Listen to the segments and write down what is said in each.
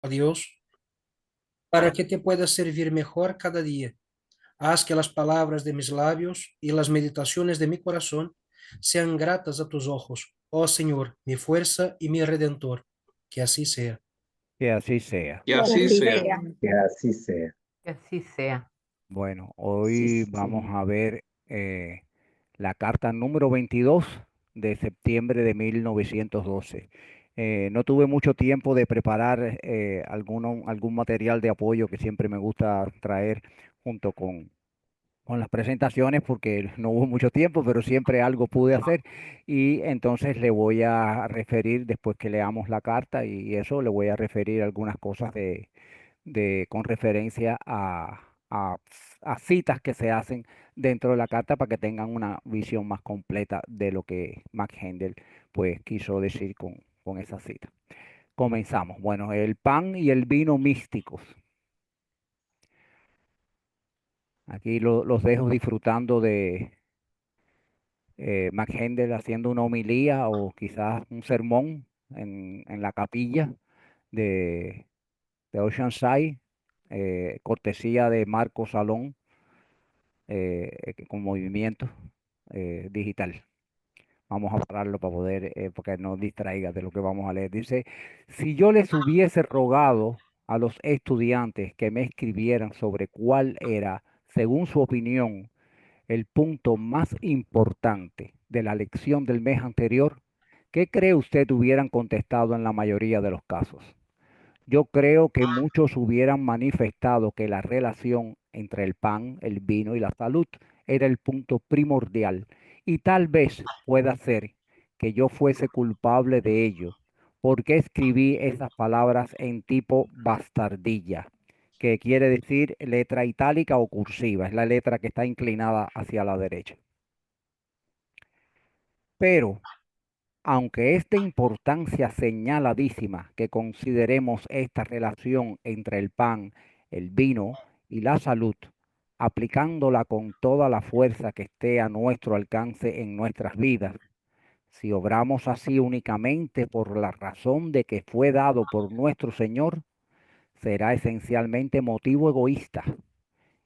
a Dios, para que te pueda servir mejor cada día. Haz que las palabras de mis labios y las meditaciones de mi corazón sean gratas a tus ojos, oh Señor, mi fuerza y mi redentor. Que así sea. Que así sea. Que Que así así sea. sea. Que así sea. Que así sea. Bueno, Sí, hoy vamos sí. a ver la carta número 22 de septiembre de 1912. No tuve mucho tiempo de preparar algún material de apoyo que siempre me gusta traer junto con las presentaciones porque no hubo mucho tiempo, pero siempre algo pude hacer. Y entonces le voy a referir, después que leamos la carta y eso, le voy a referir algunas cosas con referencia a citas que se hacen dentro de la carta para que tengan una visión más completa de lo que Max Handel pues quiso decir con esa cita. Comenzamos. Bueno, el pan y el vino místicos. Aquí los dejo disfrutando de Max Handel haciendo una homilía o quizás un sermón en la capilla de, de Oceanside, cortesía de Marco Salón, con movimiento digital. Vamos a pararlo para poder, porque no distraiga de lo que vamos a leer. Dice, si yo les hubiese rogado a los estudiantes que me escribieran sobre cuál era, según su opinión, el punto más importante de la lección del mes anterior, ¿qué cree usted hubieran contestado en la mayoría de los casos? Yo creo que muchos hubieran manifestado que la relación entre el pan, el vino y la salud era el punto primordial y tal vez pueda ser que yo fuese culpable de ello, porque escribí esas palabras en tipo bastardilla, que quiere decir letra itálica o cursiva, es la letra que está inclinada hacia la derecha. Pero aunque es de importancia señaladísima que consideremos esta relación entre el pan, el vino y la salud, aplicándola con toda la fuerza que esté a nuestro alcance en nuestras vidas, si obramos así únicamente por la razón de que fue dado por nuestro Señor, será esencialmente motivo egoísta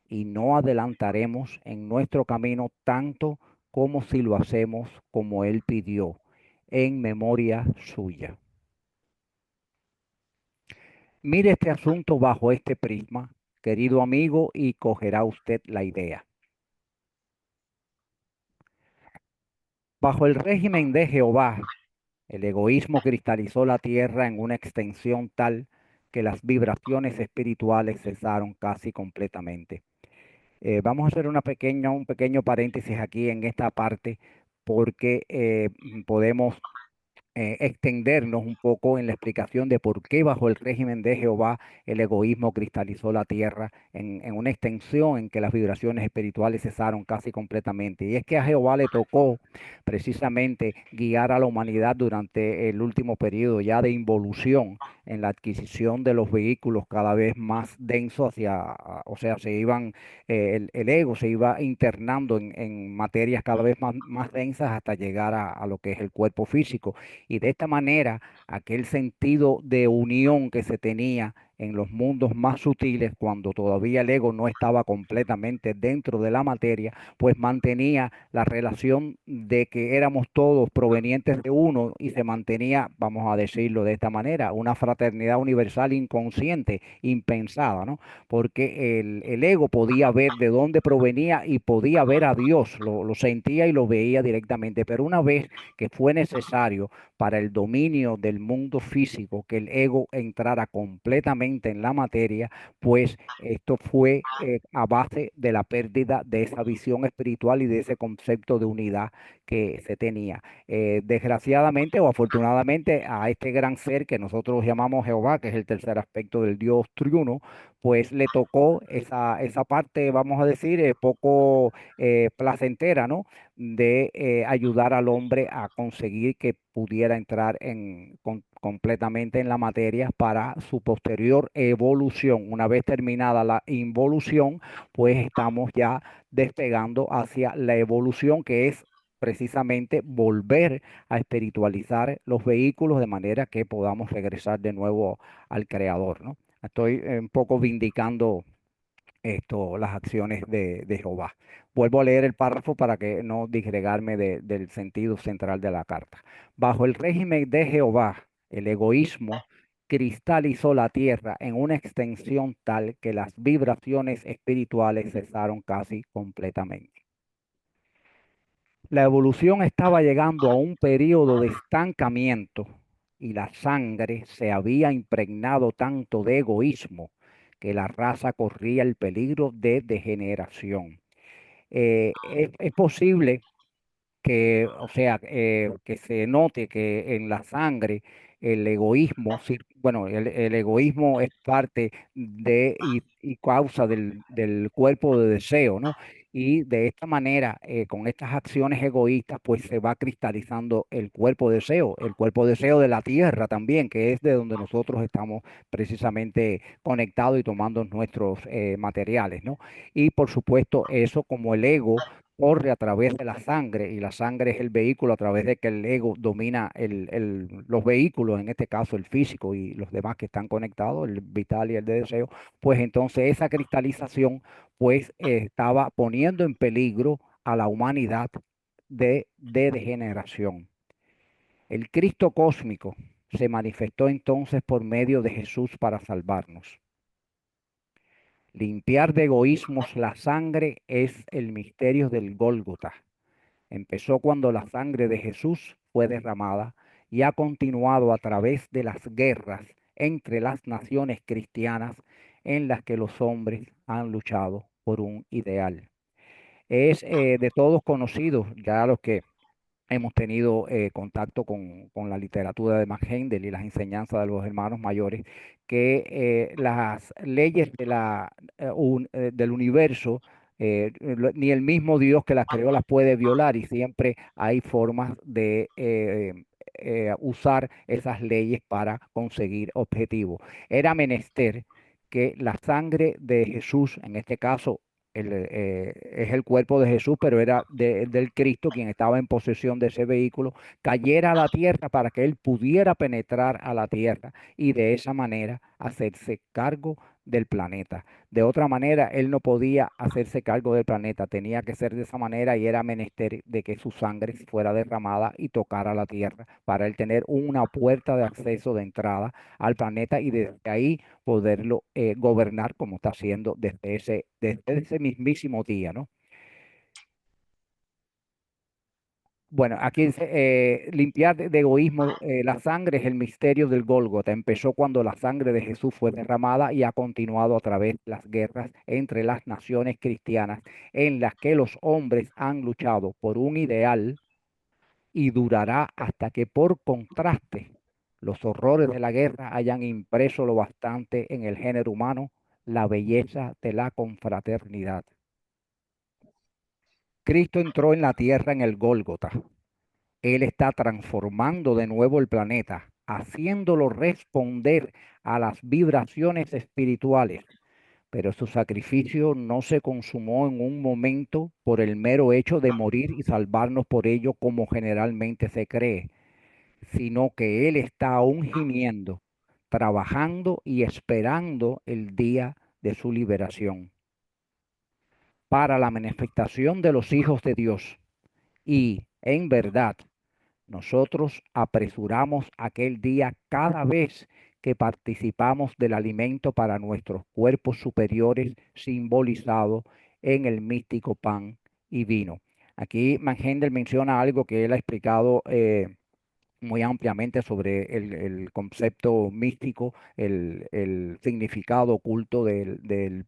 y no adelantaremos en nuestro camino tanto como si lo hacemos como Él pidió, en memoria suya. Mire este asunto bajo este prisma, querido amigo, y cogerá usted la idea. Bajo el régimen de Jehová, el egoísmo cristalizó la tierra en una extensión tal que las vibraciones espirituales cesaron casi completamente. Vamos a hacer un pequeño paréntesis aquí en esta parte porque podemos extendernos un poco en la explicación de por qué bajo el régimen de Jehová el egoísmo cristalizó la tierra en una extensión en que las vibraciones espirituales cesaron casi completamente. Y es que a Jehová le tocó precisamente guiar a la humanidad durante el último periodo ya de involución en la adquisición de los vehículos cada vez más densos o sea, el ego se iba internando en materias cada vez más densas hasta llegar a lo que es el cuerpo físico. Y de esta manera, aquel sentido de unión que se tenía en los mundos más sutiles, cuando todavía el ego no estaba completamente dentro de la materia, pues mantenía la relación de que éramos todos provenientes de uno y se mantenía, vamos a decirlo de esta manera, una fraternidad universal inconsciente, impensada, ¿no? Porque el ego podía ver de dónde provenía y podía ver a Dios, lo sentía y lo veía directamente, pero una vez que fue necesario para el dominio del mundo físico, que el ego entrara completamente en la materia, pues esto fue a base de la pérdida de esa visión espiritual y de ese concepto de unidad que se tenía. Desgraciadamente o afortunadamente a este gran ser que nosotros llamamos Jehová, que es el tercer aspecto del Dios triuno, pues le tocó esa parte, vamos a decir, poco placentera, ¿no? De ayudar al hombre a conseguir que pudiera entrar completamente en la materia para su posterior evolución. Una vez terminada la involución, pues estamos ya despegando hacia la evolución, que es precisamente volver a espiritualizar los vehículos de manera que podamos regresar de nuevo al Creador, ¿no? Estoy un poco vindicando las acciones de Jehová. Vuelvo a leer el párrafo para que no disgregarme del sentido central de la carta. Bajo el régimen de Jehová, el egoísmo cristalizó la tierra en una extensión tal que las vibraciones espirituales cesaron casi completamente. La evolución estaba llegando a un periodo de estancamiento y la sangre se había impregnado tanto de egoísmo que la raza corría el peligro de degeneración. Es posible que, o sea, que se note que en la sangre el egoísmo, sí, bueno, el egoísmo es parte de y causa del cuerpo de deseo, ¿no? Y de esta manera, con estas acciones egoístas, pues se va cristalizando el cuerpo deseo de la tierra también, que es de donde nosotros estamos precisamente conectados y tomando nuestros materiales, ¿no? Y por supuesto, eso como el ego corre a través de la sangre y la sangre es el vehículo a través de que el ego domina los vehículos, en este caso el físico y los demás que están conectados, el vital y el de deseo, pues entonces esa cristalización pues estaba poniendo en peligro a la humanidad de degeneración. El Cristo cósmico se manifestó entonces por medio de Jesús para salvarnos. Limpiar de egoísmos la sangre es el misterio del Gólgota. Empezó cuando la sangre de Jesús fue derramada y ha continuado a través de las guerras entre las naciones cristianas en las que los hombres han luchado por un ideal. Es de todos conocidos, ya los que hemos tenido contacto con la literatura de Max Heindel y las enseñanzas de los hermanos mayores, que las leyes del universo, ni el mismo Dios que las creó las puede violar y siempre hay formas de usar esas leyes para conseguir objetivos. Era menester que la sangre de Jesús, en este caso es el cuerpo de Jesús, pero era del Cristo quien estaba en posesión de ese vehículo, cayera a la tierra para que él pudiera penetrar a la tierra y de esa manera hacerse cargo del planeta. De otra manera, él no podía hacerse cargo del planeta, tenía que ser de esa manera y era menester de que su sangre fuera derramada y tocara la tierra para él tener una puerta de acceso de entrada al planeta y desde ahí poderlo gobernar como está haciendo desde ese mismísimo día, ¿no? Bueno, aquí dice, limpiar de egoísmo la sangre es el misterio del Gólgota. Empezó cuando la sangre de Jesús fue derramada y ha continuado a través de las guerras entre las naciones cristianas en las que los hombres han luchado por un ideal y durará hasta que por contraste los horrores de la guerra hayan impreso lo bastante en el género humano la belleza de la confraternidad. Cristo entró en la tierra en el Gólgota. Él está transformando de nuevo el planeta, haciéndolo responder a las vibraciones espirituales. Pero su sacrificio no se consumó en un momento por el mero hecho de morir y salvarnos por ello como generalmente se cree, sino que Él está aún gimiendo, trabajando y esperando el día de su liberación para la manifestación de los hijos de Dios. Y, en verdad, nosotros apresuramos aquel día cada vez que participamos del alimento para nuestros cuerpos superiores simbolizado en el místico pan y vino. Aquí Mangender menciona algo que él ha explicado muy ampliamente sobre el concepto místico, el significado oculto del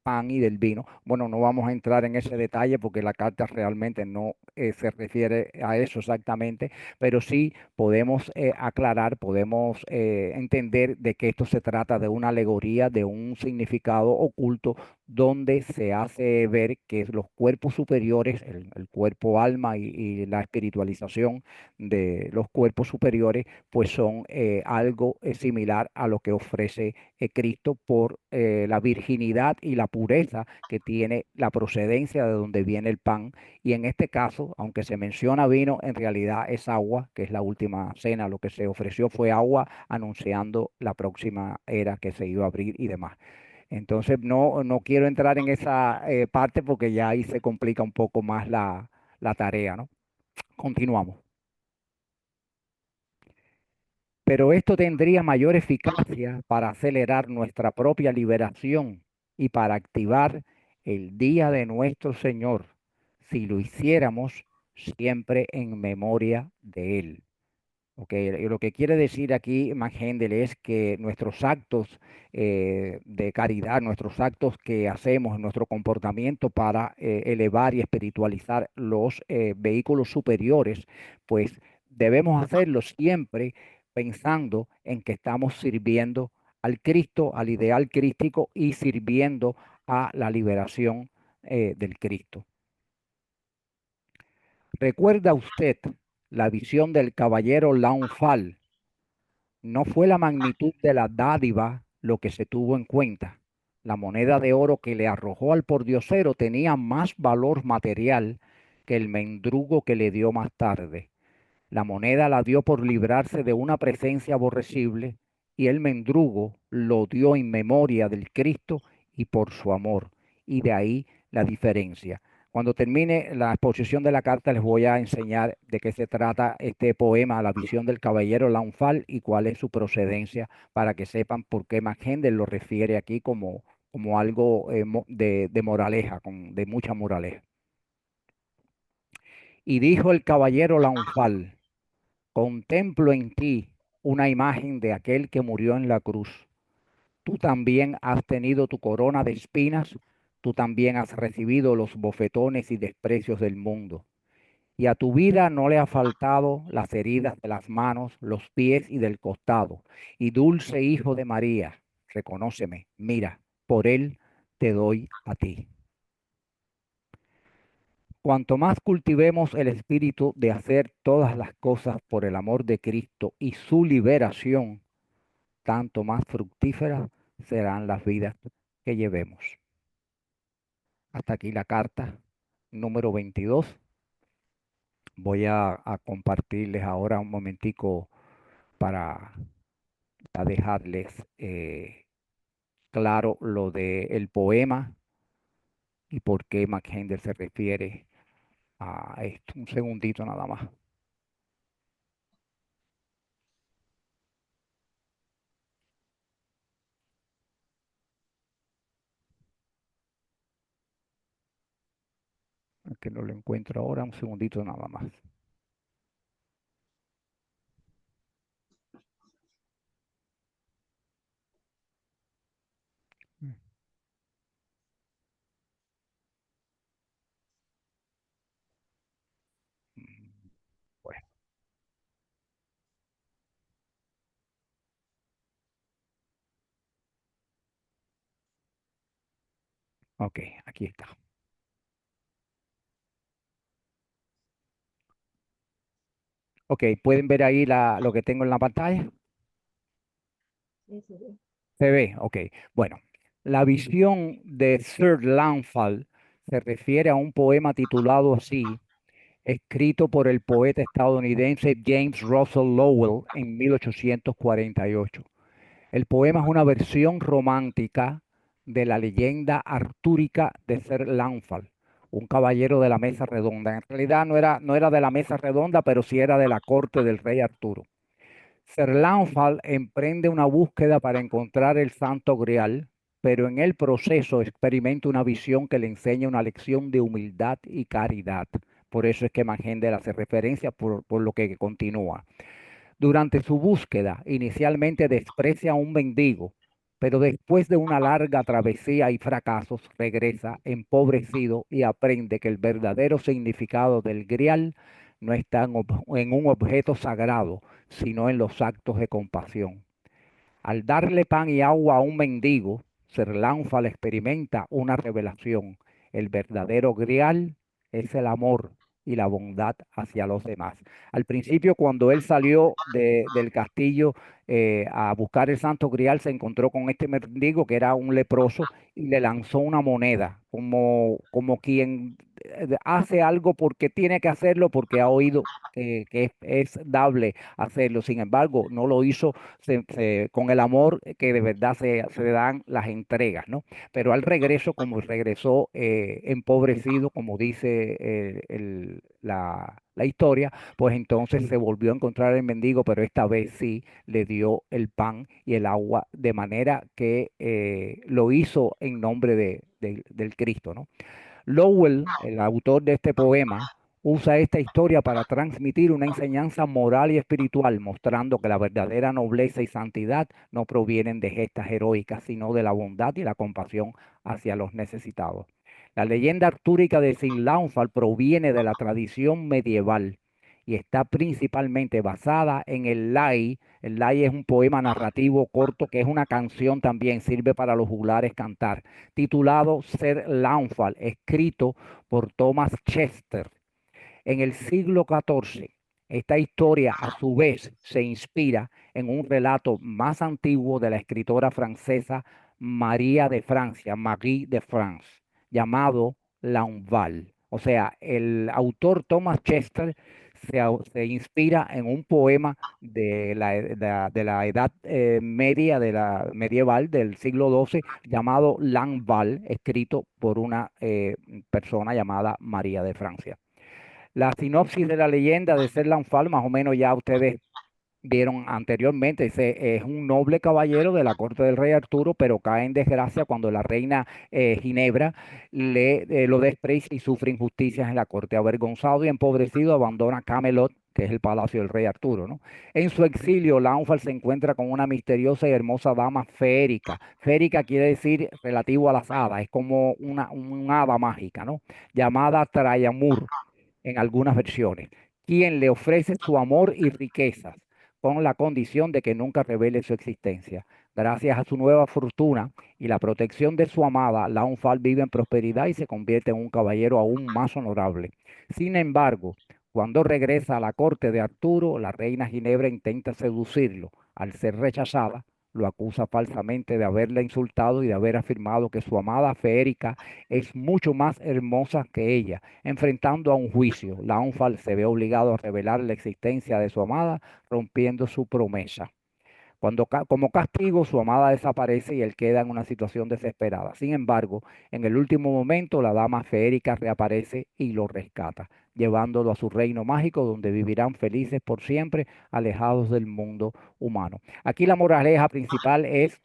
pan y del vino. Bueno, no vamos a entrar en ese detalle porque la carta realmente no se refiere a eso exactamente, pero sí podemos aclarar, podemos entender de que esto se trata de una alegoría, de un significado oculto donde se hace ver que los cuerpos superiores, el cuerpo alma y la espiritualización de los cuerpos superiores, pues son algo similar a lo que ofrece Cristo por la virginidad y la pureza pureza que tiene la procedencia de donde viene el pan. Y en este caso, aunque se menciona vino, en realidad es agua, que es la última cena. Lo que se ofreció fue agua anunciando la próxima era que se iba a abrir y demás. Entonces no quiero entrar en esa parte porque ya ahí se complica un poco más la tarea, ¿no? Continuamos. Pero esto tendría mayor eficacia para acelerar nuestra propia liberación y para activar el día de nuestro Señor si lo hiciéramos siempre en memoria de Él. Ok, lo que quiere decir aquí Maghendel es que nuestros actos de caridad, nuestros actos que hacemos, nuestro comportamiento para elevar y espiritualizar los vehículos superiores, pues debemos hacerlo siempre pensando en que estamos sirviendo al Cristo, al ideal crístico y sirviendo a la liberación del Cristo. ¿Recuerda usted la visión del caballero Launfal? No fue la magnitud de la dádiva lo que se tuvo en cuenta. La moneda de oro que le arrojó al pordiosero tenía más valor material que el mendrugo que le dio más tarde. La moneda la dio por librarse de una presencia aborrecible y el mendrugo lo dio en memoria del Cristo y por su amor. Y de ahí la diferencia. Cuando termine la exposición de la carta les voy a enseñar de qué se trata este poema, La visión del caballero Launfal y cuál es su procedencia para que sepan por qué Maghendel lo refiere aquí como algo de moraleja, de mucha moraleja. Y dijo el caballero Launfal: contemplo en ti una imagen de aquel que murió en la cruz. Tú también has tenido tu corona de espinas, tú también has recibido los bofetones y desprecios del mundo. Y a tu vida no le ha faltado las heridas de las manos, los pies y del costado. Y dulce hijo de María, reconóceme, mira, por él te doy a ti. Cuanto más cultivemos el espíritu de hacer todas las cosas por el amor de Cristo y su liberación, tanto más fructíferas serán las vidas que llevemos. Hasta aquí la carta número 22. Voy a compartirles ahora un momentico para dejarles claro lo del poema y por qué Maghendel se refiere a esto. Un segundito nada más. Que no lo encuentro ahora, un segundito nada más. Bueno, ok, aquí está. Ok, ¿pueden ver ahí lo que tengo en la pantalla? Se ve, ok. Bueno, la visión de Sir Launfal se refiere a un poema titulado así, escrito por el poeta estadounidense James Russell Lowell en 1848. El poema es una versión romántica de la leyenda artúrica de Sir Launfal, un caballero de la mesa redonda. En realidad no era de la mesa redonda, pero sí era de la corte del rey Arturo. Sir Launfal emprende una búsqueda para encontrar el Santo Grial, pero en el proceso experimenta una visión que le enseña una lección de humildad y caridad. Por eso es que Maghendel hace referencia por lo que continúa. Durante su búsqueda, inicialmente desprecia a un mendigo, pero después de una larga travesía y fracasos, regresa empobrecido y aprende que el verdadero significado del grial no está en un objeto sagrado, sino en los actos de compasión. Al darle pan y agua a un mendigo, Sir Launfal experimenta una revelación. El verdadero grial es el amor y la bondad hacia los demás. Al principio, cuando él salió del castillo, a buscar el Santo Grial, se encontró con este mendigo que era un leproso y le lanzó una moneda, como quien hace algo porque tiene que hacerlo, porque ha oído que es dable hacerlo. Sin embargo, no lo hizo con el amor que de verdad se dan las entregas, ¿no? Pero al regreso, como regresó empobrecido, como dice la historia, pues entonces se volvió a encontrar el mendigo, pero esta vez sí le dio el pan y el agua, de manera que lo hizo en nombre del Cristo, ¿no? Lowell, el autor de este poema, usa esta historia para transmitir una enseñanza moral y espiritual, mostrando que la verdadera nobleza y santidad no provienen de gestas heroicas, sino de la bondad y la compasión hacia los necesitados. La leyenda artúrica de Sin Launfal proviene de la tradición medieval y está principalmente basada en el lay. El lay es un poema narrativo corto que es una canción también, sirve para los juglares cantar, titulado Sir Launfal, escrito por Thomas Chester en el siglo XIV. Esta historia, a su vez, se inspira en un relato más antiguo de la escritora francesa María de Francia, Marie de France, llamado Launval. O sea, el autor Thomas Chester se inspira en un poema de la edad media, de la medieval del siglo XII, llamado Lanval, escrito por una persona llamada María de Francia. La sinopsis de la leyenda de Ser Lanfal, más o menos ya ustedes vieron anteriormente. Es un noble caballero de la corte del rey Arturo, pero cae en desgracia cuando la reina Ginebra lo desprecia y sufre injusticias en la corte. Avergonzado y empobrecido, abandona Camelot, que es el palacio del rey Arturo, ¿no? En su exilio, Launfal se encuentra con una misteriosa y hermosa dama férica. Férica quiere decir relativo a las hadas, es como un hada mágica, ¿no? Llamada Trayamur en algunas versiones, quien le ofrece su amor y riquezas, con la condición de que nunca revele su existencia. Gracias a su nueva fortuna y la protección de su amada, Launfal vive en prosperidad y se convierte en un caballero aún más honorable. Sin embargo, cuando regresa a la corte de Arturo, la reina Ginebra intenta seducirlo. Al ser rechazada, lo acusa falsamente de haberla insultado y de haber afirmado que su amada Feérica es mucho más hermosa que ella. Enfrentando a un juicio, Launfal se ve obligado a revelar la existencia de su amada, rompiendo su promesa. Como castigo, su amada desaparece y él queda en una situación desesperada. Sin embargo, en el último momento, la dama feérica reaparece y lo rescata, llevándolo a su reino mágico, donde vivirán felices por siempre, alejados del mundo humano. Aquí la moraleja principal es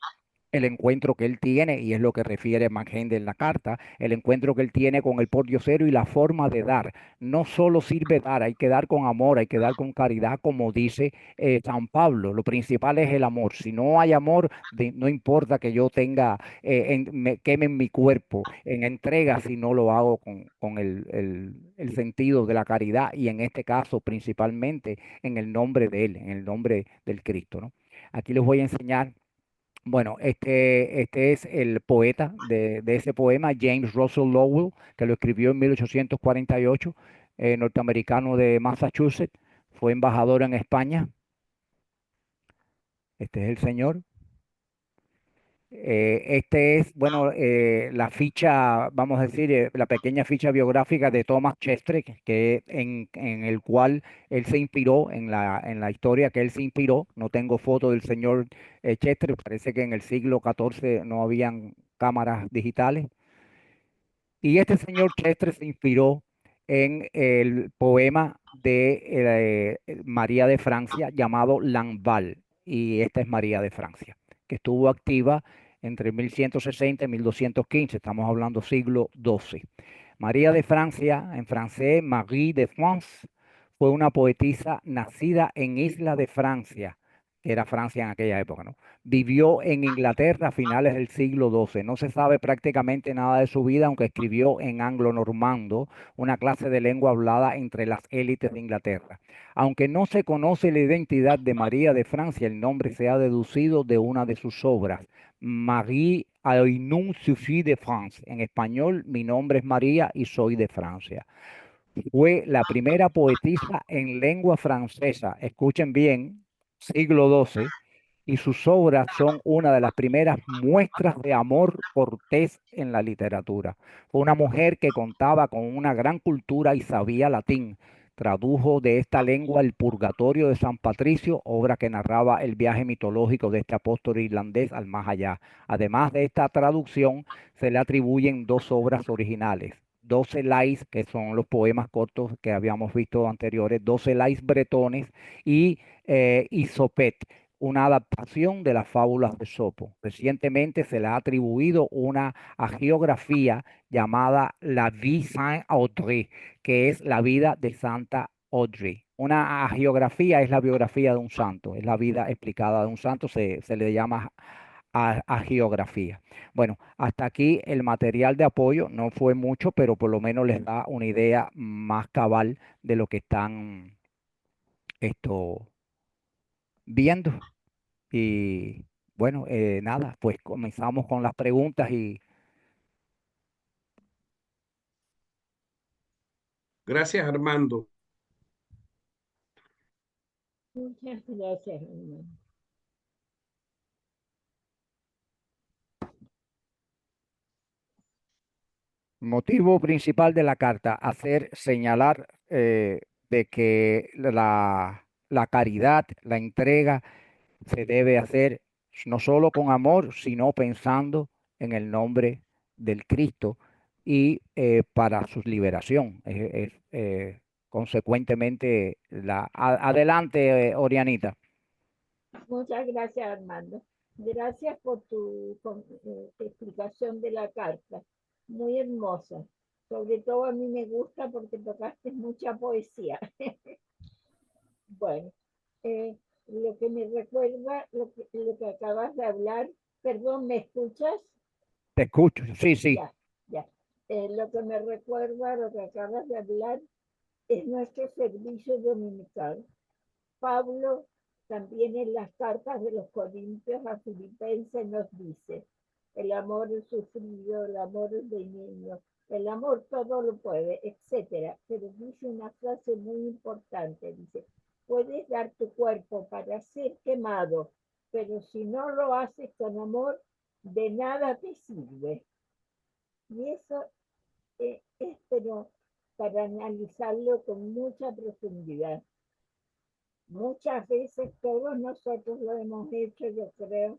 el encuentro que él tiene, y es lo que refiere Macgende en la carta, el encuentro que él tiene con el pordiosero y la forma de dar. No solo sirve dar, hay que dar con amor, hay que dar con caridad, como dice San Pablo. Lo principal es el amor. Si no hay amor, no importa que yo tenga, me quemen mi cuerpo en entrega, si no lo hago con el sentido de la caridad, y en este caso principalmente en el nombre de él, en el nombre del Cristo, ¿no? Aquí les voy a enseñar. Bueno, este es el poeta de ese poema, James Russell Lowell, que lo escribió en 1848, norteamericano de Massachusetts, fue embajador en España. Este es el señor. Este es, bueno, la ficha, vamos a decir, la pequeña ficha biográfica de Thomas Chester, en el cual él se inspiró, en la historia que él se inspiró. No tengo foto del señor Chester, parece que en el siglo XIV no habían cámaras digitales. Y este señor Chester se inspiró en el poema de María de Francia llamado Lamballe. Y esta es María de Francia, que estuvo activa entre 1160 y 1215. Estamos hablando siglo XII. María de Francia, en francés, Marie de France, fue una poetisa nacida en Isla de Francia, que era Francia en aquella época, ¿no? Vivió en Inglaterra a finales del siglo XII. No se sabe prácticamente nada de su vida, aunque escribió en anglo-normando, una clase de lengua hablada entre las élites de Inglaterra. Aunque no se conoce la identidad de María de Francia, el nombre se ha deducido de una de sus obras, Marie a un nom suffit de France. En español, mi nombre es María y soy de Francia. Fue la primera poetisa en lengua francesa, escuchen bien, siglo XII, y sus obras son una de las primeras muestras de amor cortés en la literatura. Fue una mujer que contaba con una gran cultura y sabía latín. Tradujo de esta lengua el Purgatorio de San Patricio, obra que narraba el viaje mitológico de este apóstol irlandés al más allá. Además de esta traducción, se le atribuyen dos obras originales. 12 lais, que son los poemas cortos que habíamos visto anteriores, 12 lais bretones y Isopet, una adaptación de las fábulas de Sopo. Recientemente se le ha atribuido una hagiografía llamada La Vie Saint Audrey, que es la vida de Santa Audrey. Una hagiografía es la biografía de un santo, es la vida explicada de un santo, se le llama hagiografía. Bueno, hasta aquí el material de apoyo, no fue mucho, pero por lo menos les da una idea más cabal de lo que están esto, viendo. Y bueno, nada, pues comenzamos con las preguntas y Gracias, Armando. Muchas gracias, hermano. motivo principal de la carta, hacer señalar de que la caridad, la entrega se debe hacer no solo con amor, sino pensando en el nombre del Cristo y para su liberación. Consecuentemente, adelante, Orianita. Muchas gracias, Armando. Gracias por tu explicación de la carta. Muy hermosa. Sobre todo a mí me gusta porque tocaste mucha poesía. Bueno, lo que me recuerda, lo que acabas de hablar, perdón, ¿me escuchas? Te escucho, sí, sí. Ya, ya. Lo que me recuerda, lo que acabas de hablar, es nuestro servicio dominical. Pablo también en las cartas de los Corintios a Filipenses nos dice, el amor es sufrido, el amor es benigno, el amor todo lo puede, etcétera. Pero dice una frase muy importante, dice, puedes dar tu cuerpo para ser quemado, pero si no lo haces con amor, de nada te sirve. Y eso es pero para analizarlo con mucha profundidad. Muchas veces todos nosotros lo hemos hecho, yo creo,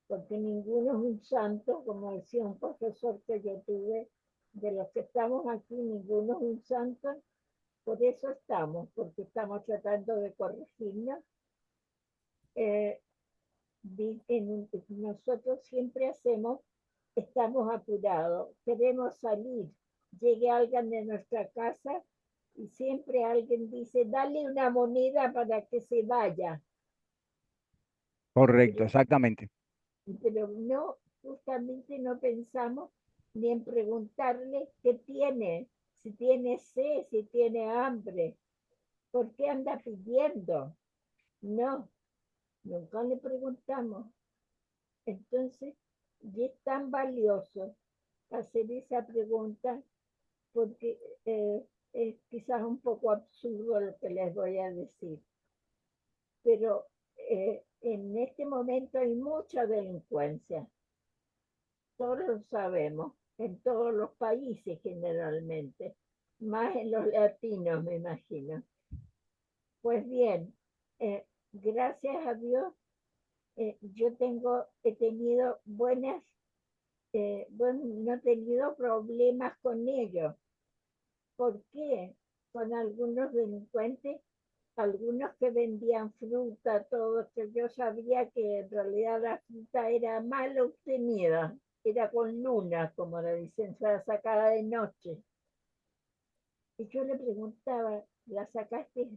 porque ninguno es un santo, como decía un profesor que yo tuve, de los que estamos aquí, ninguno es un santo, por eso estamos, porque estamos tratando de corregirnos. Eh, nosotros siempre hacemos, estamos apurados, queremos salir, llegue alguien de nuestra casa y siempre alguien dice, dale una moneda para que se vaya. Correcto, exactamente. Pero no, justamente no pensamos ni en preguntarle qué tiene, si tiene sed, si tiene hambre, por qué anda pidiendo. No, nunca le preguntamos. Entonces, y es tan valioso hacer esa pregunta porque es quizás un poco absurdo lo que les voy a decir, pero en este momento hay mucha delincuencia. Todos lo sabemos, en todos los países generalmente, más en los latinos, me imagino. Pues bien, gracias a Dios, he tenido no he tenido problemas con ellos. ¿Por qué? Con algunos delincuentes, algunos que vendían fruta, todo, que yo sabía que en realidad la fruta era mal obtenida, era con luna, como le dicen, sacada de noche. Y yo le preguntaba, ¿la sacaste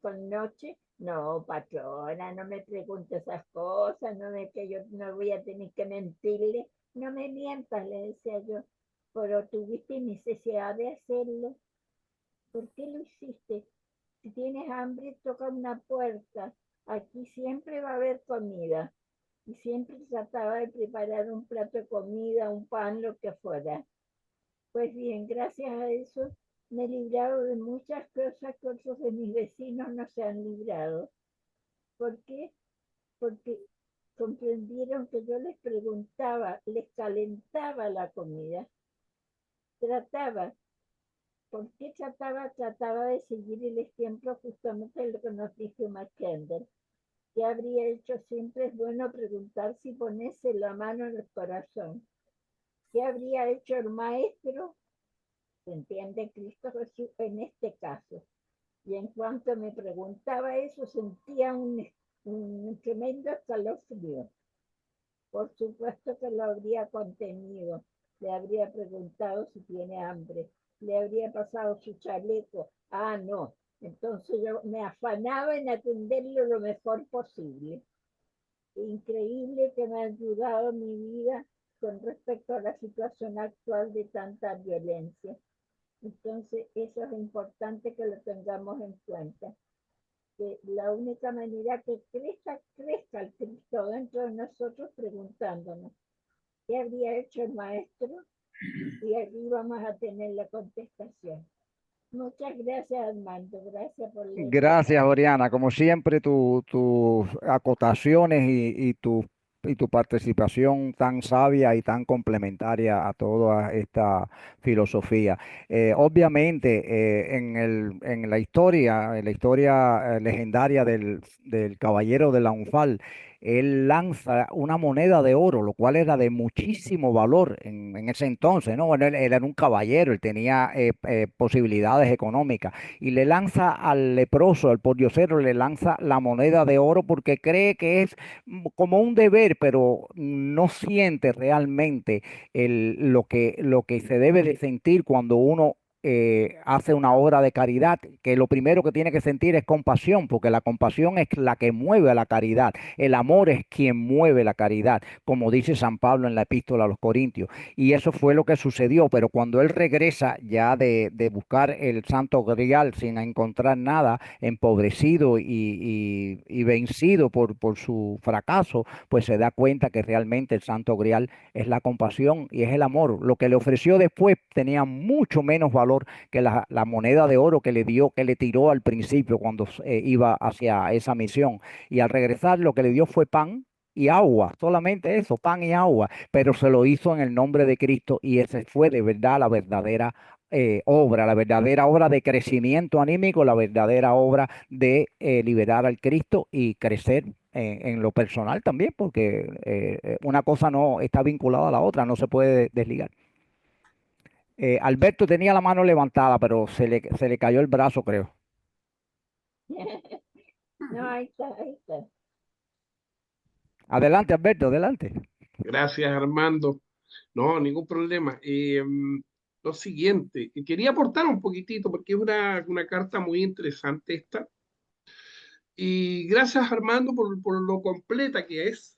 con noche? No, patrona, no me pregunte esas cosas, no es que yo no voy a tener que mentirle. No me mientas, le decía yo, pero tuviste necesidad de hacerlo. ¿Por qué lo hiciste? Si tienes hambre, toca una puerta. Aquí siempre va a haber comida. Y siempre trataba de preparar un plato de comida, un pan, lo que fuera. Pues bien, gracias a eso me he librado de muchas cosas que otros de mis vecinos no se han librado. ¿Por qué? Porque comprendieron que yo les preguntaba, les calentaba la comida, ¿por qué trataba de seguir el ejemplo justamente de lo que nos dijo Mackinder? ¿Qué habría hecho? Siempre es bueno preguntar si ponerse la mano en el corazón. ¿Qué habría hecho el maestro? Se entiende Cristo Jesús en este caso. Y en cuanto me preguntaba eso, sentía un tremendo escalofrío. Por supuesto que lo habría contenido. Le habría preguntado si tiene hambre. Le habría pasado su chaleco. Ah, no. Entonces yo me afanaba en atenderlo lo mejor posible. Increíble que me ha ayudado mi vida con respecto a la situación actual de tanta violencia. Entonces, eso es importante que lo tengamos en cuenta. Que la única manera que crezca el Cristo dentro de nosotros preguntándonos qué habría hecho el maestro, y allí vamos a tener la contestación. Muchas gracias, Armando. Gracias por la Gracias, Oriana. Como siempre, tus acotaciones y tu participación tan sabia y tan complementaria a toda esta filosofía. Obviamente, en la historia legendaria del caballero de la Unfal, él lanza una moneda de oro, lo cual era de muchísimo valor en ese entonces, ¿no? Bueno, él era un caballero, él tenía posibilidades económicas y le lanza al leproso, al pordiosero, le lanza la moneda de oro porque cree que es como un deber, pero no siente realmente lo que se debe de sentir cuando uno hace una obra de caridad, que lo primero que tiene que sentir es compasión, porque la compasión es la que mueve a la caridad, el amor es quien mueve la caridad, como dice San Pablo en la epístola a los Corintios. Y eso fue lo que sucedió, pero cuando él regresa ya de buscar el Santo Grial sin encontrar nada, empobrecido y vencido por su fracaso, pues se da cuenta que realmente el Santo Grial es la compasión y es el amor. Lo que le ofreció después tenía mucho menos valor que la moneda de oro que le dio, que le tiró al principio cuando iba hacia esa misión. Y al regresar lo que le dio fue pan y agua, solamente eso, pan y agua, pero se lo hizo en el nombre de Cristo y esa fue de verdad la verdadera obra de crecimiento anímico, la verdadera obra de liberar al Cristo y crecer en lo personal también, porque una cosa no está vinculada a la otra, no se puede desligar. Alberto tenía la mano levantada, pero se le cayó el brazo, creo. No, ahí está, ahí está. Adelante, Alberto, adelante. Gracias, Armando. No, ningún problema. Lo siguiente, quería aportar un poquitito porque es una carta muy interesante esta. Y gracias, Armando, por lo completa que es.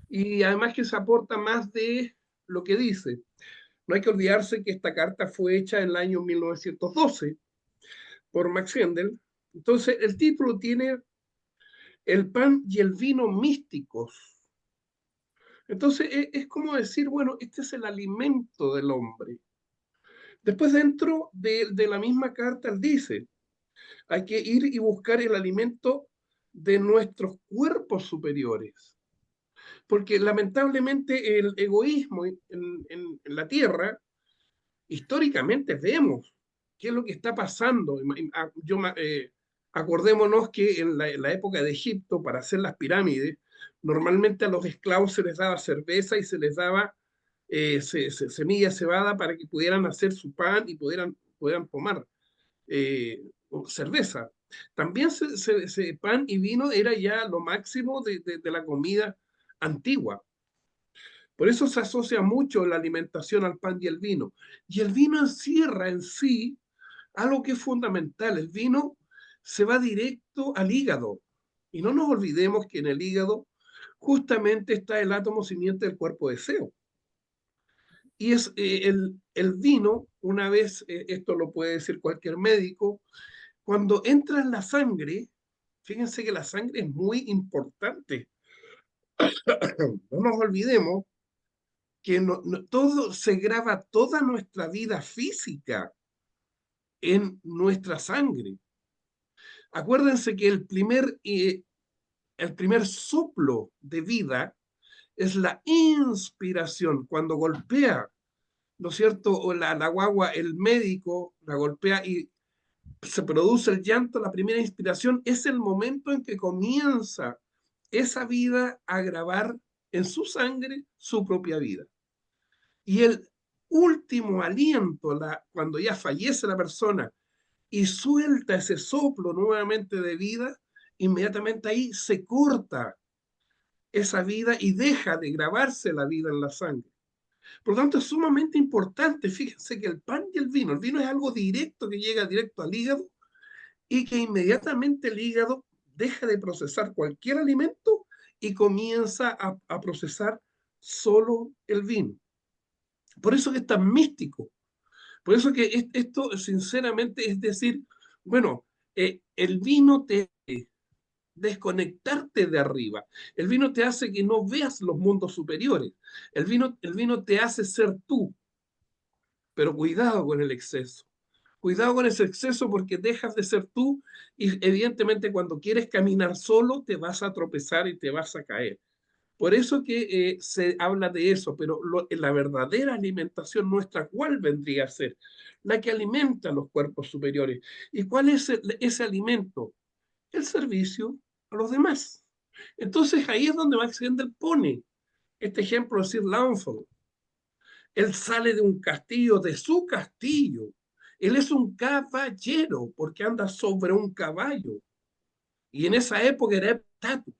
Y además que se aporta más de lo que dice. No hay que olvidarse que esta carta fue hecha en el año 1912 por Max Hendel. Entonces, el título tiene El pan y el vino místicos. Entonces, es como decir, bueno, este es el alimento del hombre. Después, dentro de la misma carta, él dice, hay que ir y buscar el alimento de nuestros cuerpos superiores. Porque lamentablemente el egoísmo en la tierra, históricamente vemos qué es lo que está pasando. Acordémonos que en la época de Egipto, para hacer las pirámides, normalmente a los esclavos se les daba cerveza y se les daba semilla cebada para que pudieran hacer su pan y pudieran tomar cerveza. También pan y vino era ya lo máximo de la comida antigua. Por eso se asocia mucho la alimentación al pan y el vino. Y el vino encierra en sí algo que es fundamental. El vino se va directo al hígado. Y no nos olvidemos que en el hígado justamente está el átomo simiente del cuerpo deseo. Y es el vino, una vez, esto lo puede decir cualquier médico, cuando entra en la sangre, fíjense que la sangre es muy importante. No nos olvidemos que todo se graba, toda nuestra vida física en nuestra sangre. Acuérdense que el primer el primer soplo de vida es la inspiración, cuando golpea, ¿no es cierto? O la guagua, el médico la golpea y se produce el llanto, la primera inspiración, es el momento en que comienza esa vida a grabar en su sangre su propia vida. Y el último aliento, cuando ya fallece la persona y suelta ese soplo nuevamente de vida, inmediatamente ahí se corta esa vida y deja de grabarse la vida en la sangre. Por lo tanto, es sumamente importante. Fíjense que el pan y el vino es algo directo que llega directo al hígado y que inmediatamente el hígado deja de procesar cualquier alimento y comienza a procesar solo el vino. Por eso que es tan místico. Por eso que esto, sinceramente, es decir, bueno, el vino te desconectarte de arriba. El vino te hace que no veas los mundos superiores. El vino te hace ser tú, pero cuidado con el exceso. Cuidado con ese exceso porque dejas de ser tú y evidentemente cuando quieres caminar solo te vas a tropezar y te vas a caer. Por eso que se habla de eso, pero la verdadera alimentación nuestra, ¿cuál vendría a ser? La que alimenta a los cuerpos superiores. ¿Y cuál es ese alimento? El servicio a los demás. Entonces ahí es donde Max Gender pone este ejemplo de Sir Launfal. Él sale de un castillo, de su castillo. Él es un caballero porque anda sobre un caballo. Y en esa época era estatus.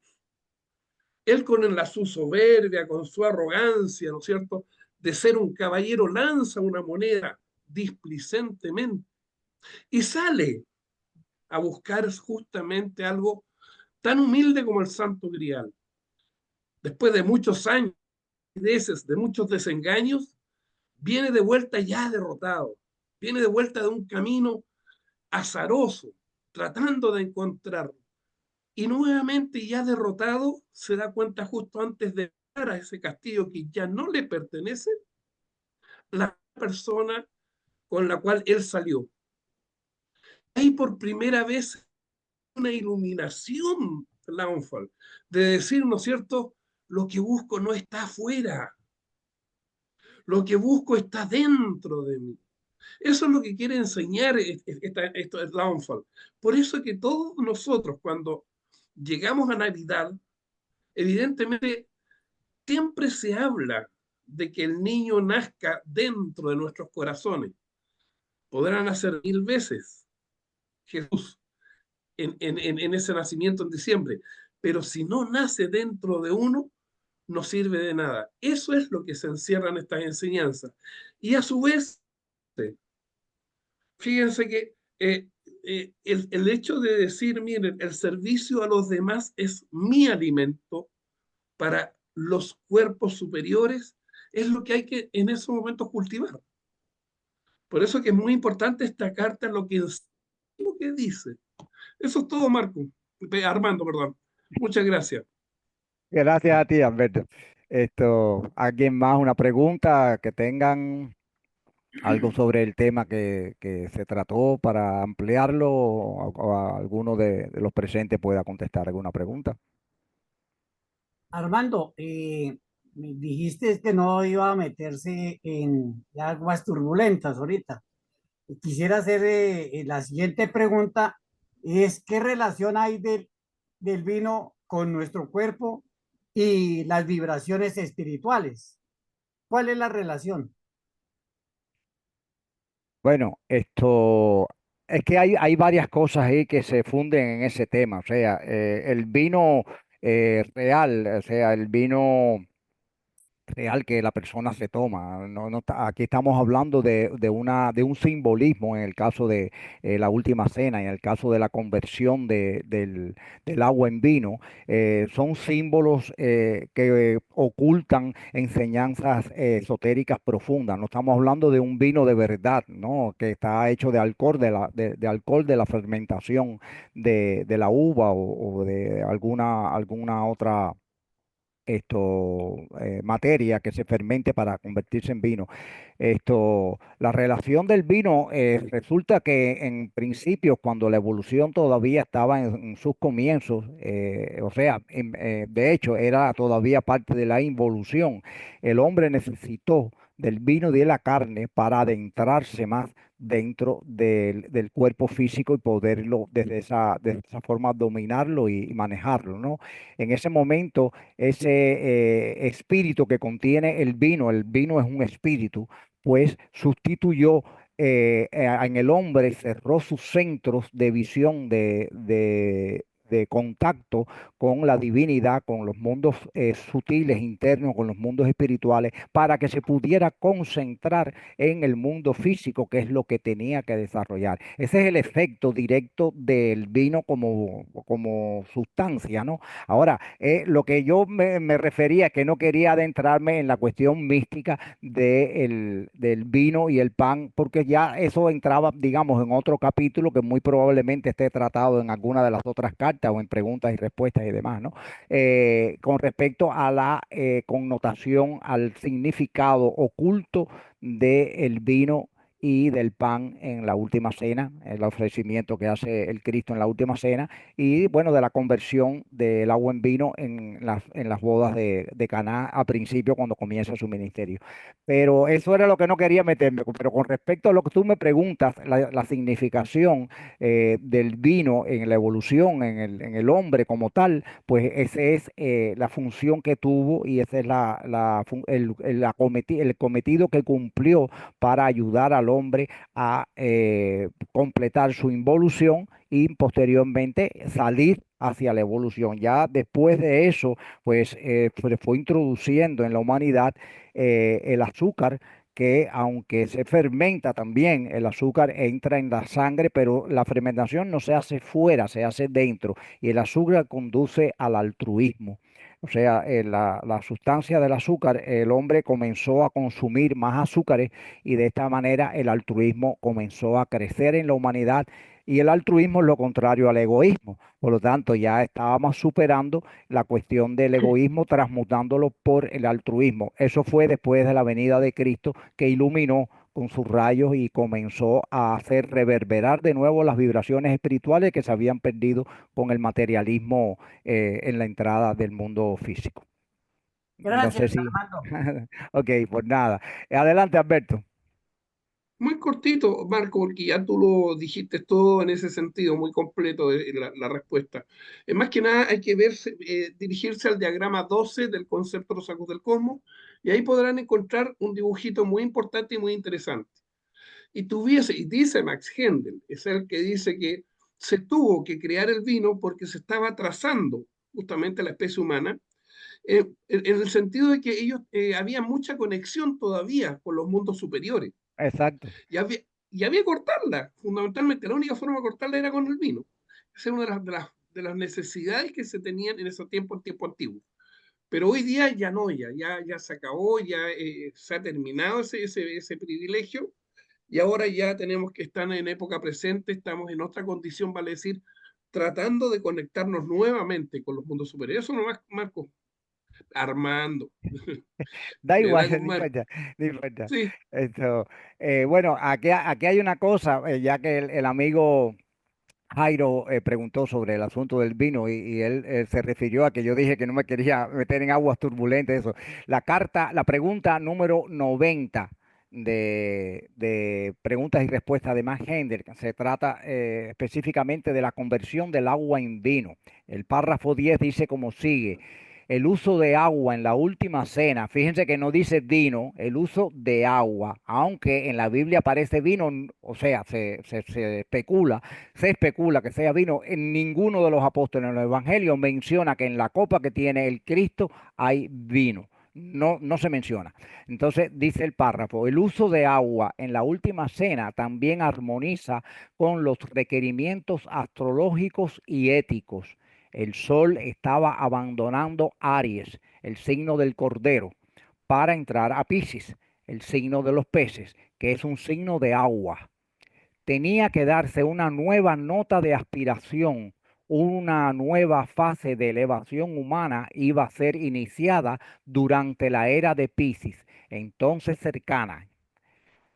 Él su soberbia, con su arrogancia, ¿no es cierto?, de ser un caballero, lanza una moneda displicentemente y sale a buscar justamente algo tan humilde como el Santo Grial. Después de muchos años, de muchos desengaños, viene de vuelta ya derrotado, viene de vuelta de un camino azaroso, tratando de encontrarlo. Y nuevamente ya derrotado, se da cuenta justo antes de llegar a ese castillo que ya no le pertenece, la persona con la cual él salió. Ahí por primera vez una iluminación, Launfal, de decir, ¿no es cierto? Lo que busco no está afuera, lo que busco está dentro de mí. Eso es lo que quiere enseñar esto es Launfal. Por eso que todos nosotros, cuando llegamos a Navidad, evidentemente siempre se habla de que el niño nazca dentro de nuestros corazones. Podrán nacer 1000 veces Jesús en ese nacimiento en diciembre, pero si no nace dentro de uno, no sirve de nada. Eso es lo que se encierra en estas enseñanzas. Y a su vez, fíjense que el hecho de decir, miren, el servicio a los demás es mi alimento para los cuerpos superiores, es lo que hay que en esos momentos cultivar. Por eso que es muy importante esta carta, lo que dice. Eso es todo, Marco. Armando, perdón. Muchas gracias. Gracias a ti, Alberto. ¿Alguien más una pregunta que tengan algo sobre el tema que se trató para ampliarlo o alguno de los presentes pueda contestar alguna pregunta? Armando, me dijiste que no iba a meterse en aguas turbulentas ahorita. Quisiera hacer la siguiente pregunta, es ¿qué relación hay del vino con nuestro cuerpo y las vibraciones espirituales? ¿Cuál es la relación? Bueno, es que hay varias cosas ahí que se funden en ese tema. O sea, el vino real, o sea, el vino real que la persona se toma. Aquí estamos hablando de un simbolismo en el caso de la última cena, en el caso de la conversión del agua en vino. Son símbolos que ocultan enseñanzas esotéricas profundas. No estamos hablando de un vino de verdad, ¿no? Que está hecho de alcohol, de alcohol de la fermentación de la uva o de alguna otra materia que se fermente para convertirse en vino. La relación del vino, resulta que en principio, cuando la evolución todavía estaba en sus comienzos, o sea, de hecho era todavía parte de la involución, el hombre necesitó del vino y de la carne para adentrarse más dentro del cuerpo físico y poderlo de esa forma dominarlo y manejarlo, ¿no? En ese momento, ese espíritu que contiene el vino es un espíritu, pues sustituyó en el hombre, cerró sus centros de visión, de contacto con la divinidad, con los mundos sutiles internos, con los mundos espirituales, para que se pudiera concentrar en el mundo físico, que es lo que tenía que desarrollar. Ese es el efecto directo del vino como sustancia, ¿no? Ahora, lo que yo me refería, que no quería adentrarme en la cuestión mística del vino y el pan, porque ya eso entraba, digamos, en otro capítulo que muy probablemente esté tratado en alguna de las otras cartas o en preguntas y respuestas y demás, ¿no? Con respecto a la connotación, al significado oculto del vino y del pan en la última cena, el ofrecimiento que hace el Cristo en la última cena, y bueno, de la conversión del agua en vino en las bodas de Caná a principio, cuando comienza su ministerio. Pero eso era lo que no quería meterme. Pero con respecto a lo que tú me preguntas, la significación del vino en la evolución, en el hombre como tal, pues esa es la función que tuvo, y ese es el cometido que cumplió para ayudar al hombre a completar su involución y posteriormente salir hacia la evolución. Ya después de eso, pues se fue introduciendo en la humanidad el azúcar, que aunque se fermenta también, el azúcar entra en la sangre, pero la fermentación no se hace fuera, se hace dentro, y el azúcar conduce al altruismo. O sea, la sustancia del azúcar, el hombre comenzó a consumir más azúcares, y de esta manera el altruismo comenzó a crecer en la humanidad, y el altruismo es lo contrario al egoísmo. Por lo tanto, ya estábamos superando la cuestión del egoísmo, transmutándolo por el altruismo. Eso fue después de la venida de Cristo, que iluminó con sus rayos y comenzó a hacer reverberar de nuevo las vibraciones espirituales que se habían perdido con el materialismo en la entrada del mundo físico. No sé Gracias, si... Armando. Ok, pues nada. Adelante, Alberto. Muy cortito, Marco, porque ya tú lo dijiste todo en ese sentido, muy completo la respuesta. Más que nada hay que verse, dirigirse al diagrama 12 del concepto de los sacos del cosmos, y ahí podrán encontrar un dibujito muy importante y muy interesante. Y dice Max Hendel, es el que dice que se tuvo que crear el vino porque se estaba atrasando justamente la especie humana, en el sentido de que ellos había mucha conexión todavía con los mundos superiores Exacto. y había, y había que cortarla. Fundamentalmente, la única forma de cortarla era con el vino. Esa es una de las necesidades que se tenían en ese tiempo, en tiempo antiguo. Pero hoy día ya no, ya se acabó, ya se ha terminado ese privilegio, y ahora ya tenemos que estar en época presente, estamos en otra condición, vale decir, tratando de conectarnos nuevamente con los mundos superiores. Eso nomás, Marco, Armando, Da le igual, da con no Marco. importa, no importa. Sí, Esto, bueno, aquí hay una cosa, ya que el amigo Jairo preguntó sobre el asunto del vino, y él se refirió a que yo dije que no me quería meter en aguas turbulentas, eso. La pregunta número 90 de preguntas y respuestas de Max Hendel se trata específicamente de la conversión del agua en vino. El párrafo 10 dice como sigue. El uso de agua en la última cena, fíjense que no dice vino, el uso de agua, aunque en la Biblia aparece vino, o sea, se especula que sea vino. En ninguno de los apóstoles en los evangelios menciona que en la copa que tiene el Cristo hay vino. No, no se menciona. Entonces dice el párrafo, el uso de agua en la última cena también armoniza con los requerimientos astrológicos y éticos. El sol estaba abandonando Aries, el signo del Cordero, para entrar a Piscis, el signo de los peces, que es un signo de agua. Tenía que darse una nueva nota de aspiración, una nueva fase de elevación humana iba a ser iniciada durante la era de Piscis, entonces cercana.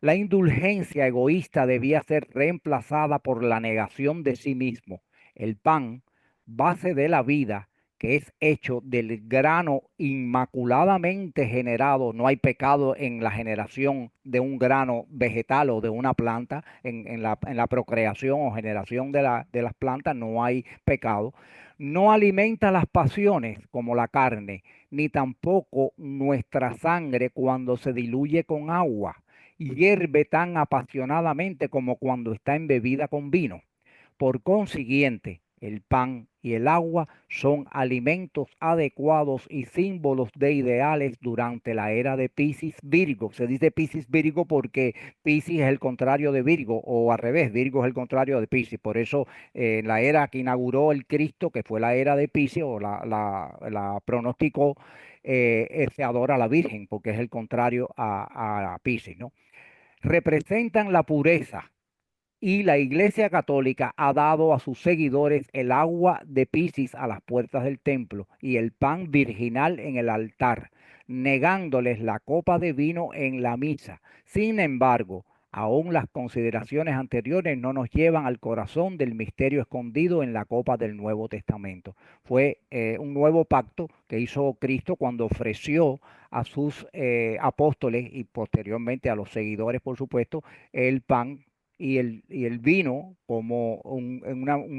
La indulgencia egoísta debía ser reemplazada por la negación de sí mismo. El pan, base de la vida, que es hecho del grano inmaculadamente generado, no hay pecado en la generación de un grano vegetal o de una planta, en la procreación o generación de las plantas no hay pecado. No alimenta las pasiones como la carne, ni tampoco nuestra sangre cuando se diluye con agua y hierve tan apasionadamente como cuando está embebida con vino. Por consiguiente, el pan y el agua son alimentos adecuados y símbolos de ideales durante la era de Piscis Virgo. Se dice Piscis Virgo porque Piscis es el contrario de Virgo, o al revés, Virgo es el contrario de Piscis. Por eso la era que inauguró el Cristo, que fue la era de Piscis, o la pronosticó, se adora a la Virgen, porque es el contrario a Piscis, ¿no? Representan la pureza y la Iglesia Católica ha dado a sus seguidores el agua de Piscis a las puertas del templo y el pan virginal en el altar, negándoles la copa de vino en la misa. Sin embargo, aún las consideraciones anteriores no nos llevan al corazón del misterio escondido en la copa del Nuevo Testamento. Fue un nuevo pacto que hizo Cristo cuando ofreció a sus apóstoles y posteriormente a los seguidores, por supuesto, el pan y el vino como un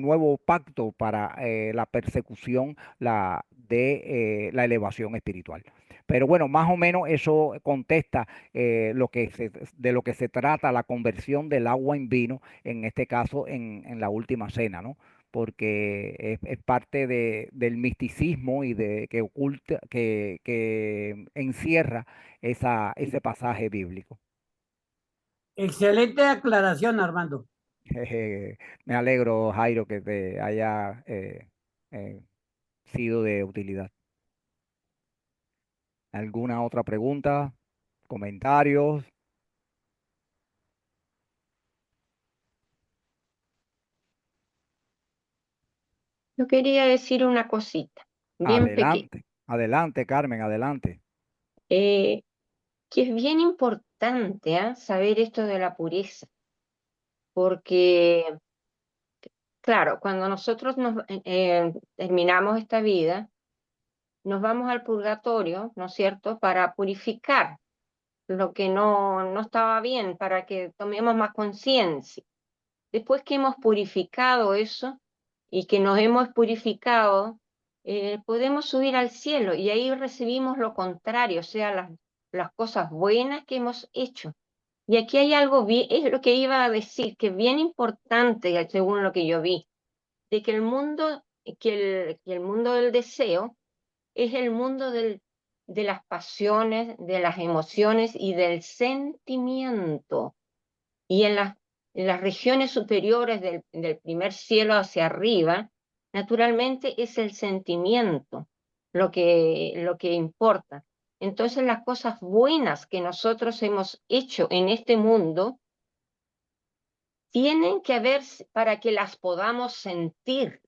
nuevo pacto para la persecución de la elevación espiritual. Pero bueno, más o menos eso contesta de lo que se trata la conversión del agua en vino, en este caso en la última cena, ¿no? Porque es parte del misticismo y que oculta, que encierra ese pasaje bíblico. Excelente aclaración, Armando. Me alegro, Jairo, que te haya eh, sido de utilidad. ¿Alguna otra pregunta? ¿Comentarios? Yo quería decir una cosita, bien pequeña, Adelante, adelante, Carmen, adelante. que es bien importante saber esto de la pureza, porque, claro, cuando nosotros terminamos esta vida, nos vamos al purgatorio, ¿no es cierto?, para purificar lo que no estaba bien, para que tomemos más conciencia. Después que hemos purificado eso y que nos hemos purificado, podemos subir al cielo y ahí recibimos lo contrario, o sea, las cosas buenas que hemos hecho. Y aquí hay algo bien, es lo que iba a decir, que es bien importante, según lo que yo vi, de que el mundo del deseo es el mundo de las pasiones, de las emociones y del sentimiento. Y en las regiones superiores del primer cielo hacia arriba, naturalmente es el sentimiento lo que importa. Entonces las cosas buenas que nosotros hemos hecho en este mundo tienen que haber para que las podamos sentir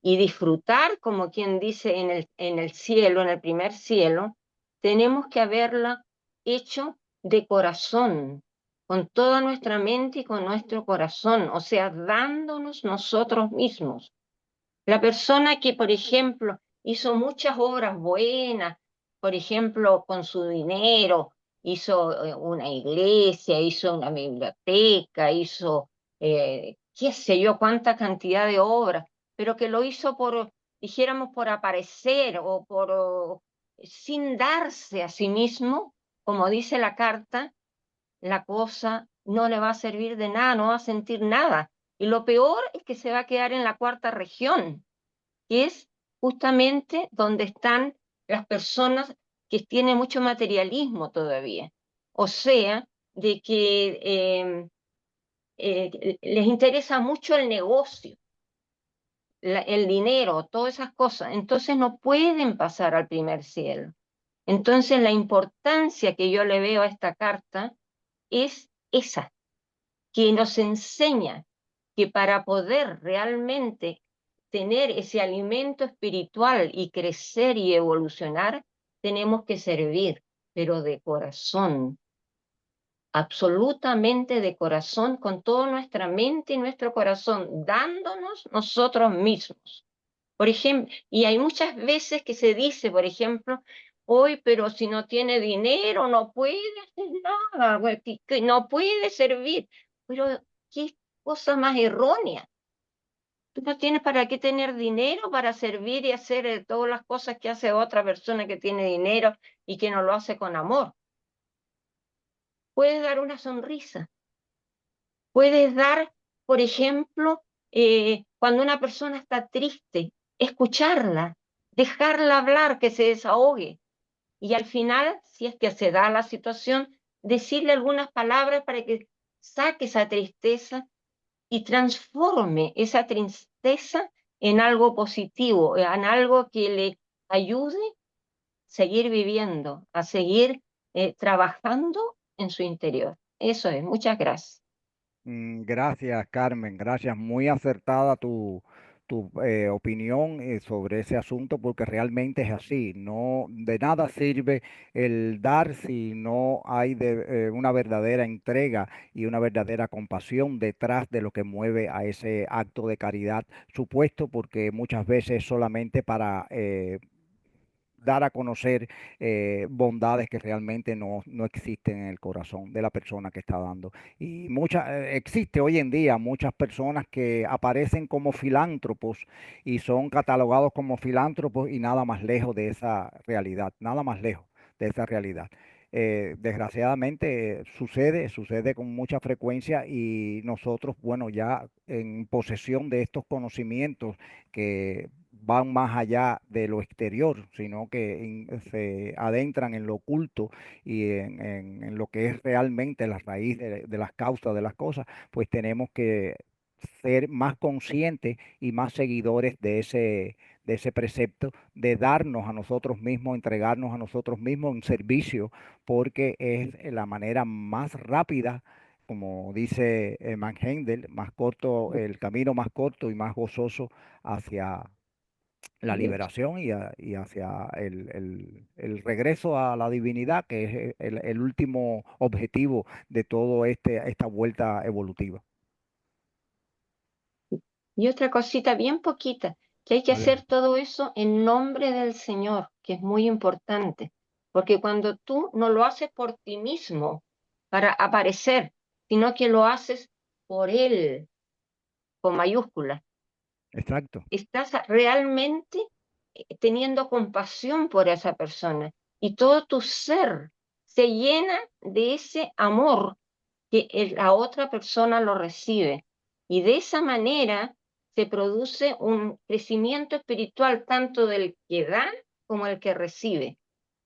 y disfrutar, como quien dice, en el cielo, en el primer cielo, tenemos que haberla hecho de corazón, con toda nuestra mente y con nuestro corazón, o sea, dándonos nosotros mismos. La persona que, por ejemplo, hizo muchas obras buenas, por ejemplo, con su dinero, hizo una iglesia, hizo una biblioteca, hizo qué sé yo, cuánta cantidad de obras, pero que lo hizo por, dijéramos, por aparecer o sin darse a sí mismo, como dice la carta, la cosa no le va a servir de nada, no va a sentir nada. Y lo peor es que se va a quedar en la cuarta región, que es justamente donde están las personas que tienen mucho materialismo todavía. O sea, de que les interesa mucho el negocio, el dinero, todas esas cosas. Entonces no pueden pasar al primer cielo. Entonces la importancia que yo le veo a esta carta es esa, que nos enseña que para poder realmente tener ese alimento espiritual y crecer y evolucionar, tenemos que servir, pero de corazón, absolutamente de corazón, con toda nuestra mente y nuestro corazón, dándonos nosotros mismos. Por ejemplo, y hay muchas veces que se dice, por ejemplo, hoy, pero si no tiene dinero, no puede hacer nada, que no puede servir. Pero qué cosa más errónea. Tú no tienes para qué tener dinero para servir y hacer todas las cosas que hace otra persona que tiene dinero y que no lo hace con amor. Puedes dar una sonrisa. Puedes dar, por ejemplo, cuando una persona está triste, escucharla, dejarla hablar, que se desahogue. Y al final, si es que se da la situación, decirle algunas palabras para que saque esa tristeza y transforme esa tristeza en algo positivo, en algo que le ayude a seguir viviendo, a seguir trabajando en su interior. Eso es. Muchas gracias. Gracias, Carmen, gracias. Muy acertada tu opinión sobre ese asunto, porque realmente es así. No, de nada sirve el dar si no hay una verdadera entrega y una verdadera compasión detrás de lo que mueve a ese acto de caridad supuesto, porque muchas veces solamente para dar a conocer bondades que realmente no existen en el corazón de la persona que está dando. Y existe hoy en día muchas personas que aparecen como filántropos y son catalogados como filántropos y nada más lejos de esa realidad, nada más lejos de esa realidad. Desgraciadamente sucede con mucha frecuencia y nosotros, bueno, ya en posesión de estos conocimientos que van más allá de lo exterior, sino que se adentran en lo oculto y en lo que es realmente la raíz de las causas de las cosas, pues tenemos que ser más conscientes y más seguidores de ese precepto de darnos a nosotros mismos, entregarnos a nosotros mismos en servicio, porque es la manera más rápida, como dice Max Hendel, más corto, el camino más corto y más gozoso hacia la liberación y hacia el regreso a la divinidad, que es el último objetivo de todo esta vuelta evolutiva. Y otra cosita bien poquita, que hay que Vale. hacer todo eso en nombre del Señor, que es muy importante, porque cuando tú no lo haces por ti mismo, para aparecer, sino que lo haces por Él, con mayúsculas, Exacto. estás realmente teniendo compasión por esa persona y todo tu ser se llena de ese amor que la otra persona lo recibe. Y de esa manera se produce un crecimiento espiritual tanto del que da como el que recibe.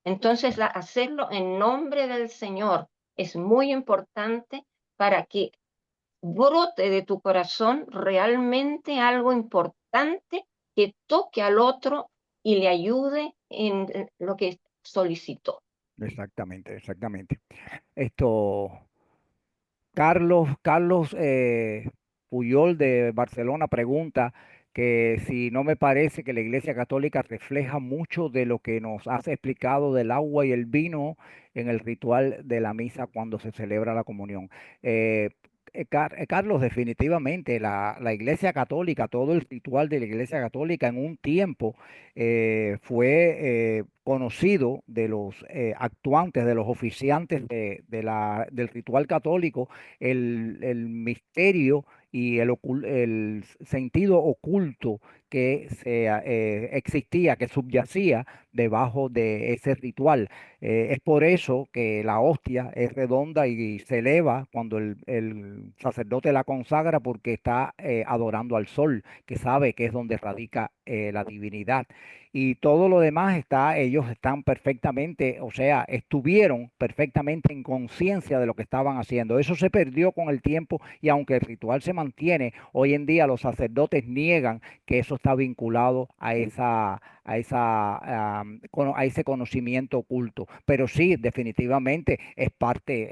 Entonces, hacerlo en nombre del Señor es muy importante para que brote de tu corazón realmente algo importante que toque al otro y le ayude en lo que solicitó. Exactamente, exactamente. Esto, Carlos Puyol de Barcelona pregunta que si no me parece que la Iglesia Católica refleja mucho de lo que nos has explicado del agua y el vino en el ritual de la misa cuando se celebra la comunión. Eh, Carlos, definitivamente la Iglesia Católica, todo el ritual de la Iglesia Católica en un tiempo fue conocido de los actuantes, de los oficiantes del ritual católico, el misterio y el sentido oculto que existía, que subyacía debajo de ese ritual. Es por eso que la hostia es redonda y se eleva cuando el sacerdote la consagra, porque está adorando al sol, que sabe que es donde radica la divinidad. Y todo lo demás ellos están perfectamente, o sea, estuvieron perfectamente en conciencia de lo que estaban haciendo. Eso se perdió con el tiempo y aunque el ritual se mantiene, hoy en día los sacerdotes niegan que eso está vinculado a ese conocimiento oculto. Pero sí, definitivamente es parte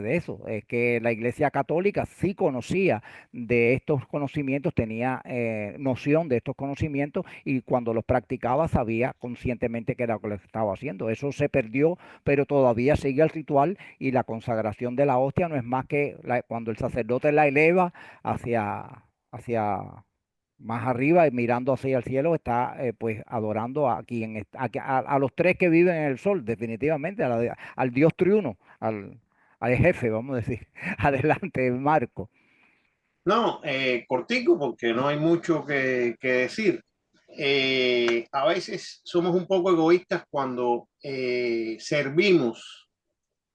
de eso. Es que la Iglesia Católica sí conocía de estos conocimientos, tenía noción de estos conocimientos, y cuando los practicaba sabía conscientemente que era lo que estaba haciendo. Eso se perdió, pero todavía sigue el ritual, y la consagración de la hostia no es más que cuando el sacerdote la eleva hacia más arriba y mirando hacia el cielo, está pues adorando a quien a los tres que viven en el sol, definitivamente, al Dios triuno, al jefe, vamos a decir. Adelante, Marco. No, cortico, porque no hay mucho que decir. A veces somos un poco egoístas cuando servimos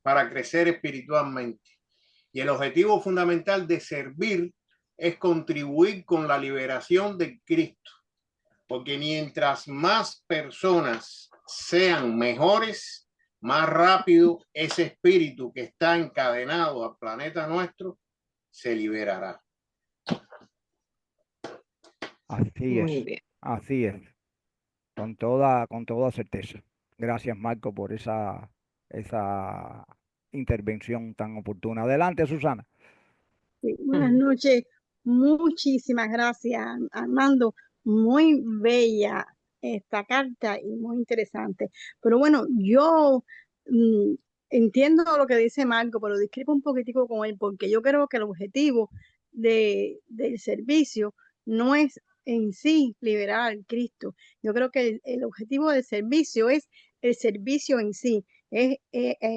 para crecer espiritualmente. Y el objetivo fundamental de servir es contribuir con la liberación de Cristo. Porque mientras más personas sean mejores, más rápido ese espíritu que está encadenado al planeta nuestro se liberará. Muy bien. Así es, con toda certeza. Gracias, Marco, por esa intervención tan oportuna. Adelante, Susana. Sí, buenas noches, muchísimas gracias, Armando. Muy bella esta carta y muy interesante. Pero bueno, yo entiendo lo que dice Marco, pero discrepo un poquitico con él, porque yo creo que el objetivo del servicio no es en sí liberar al Cristo. Yo creo que el objetivo del servicio es el servicio en sí, es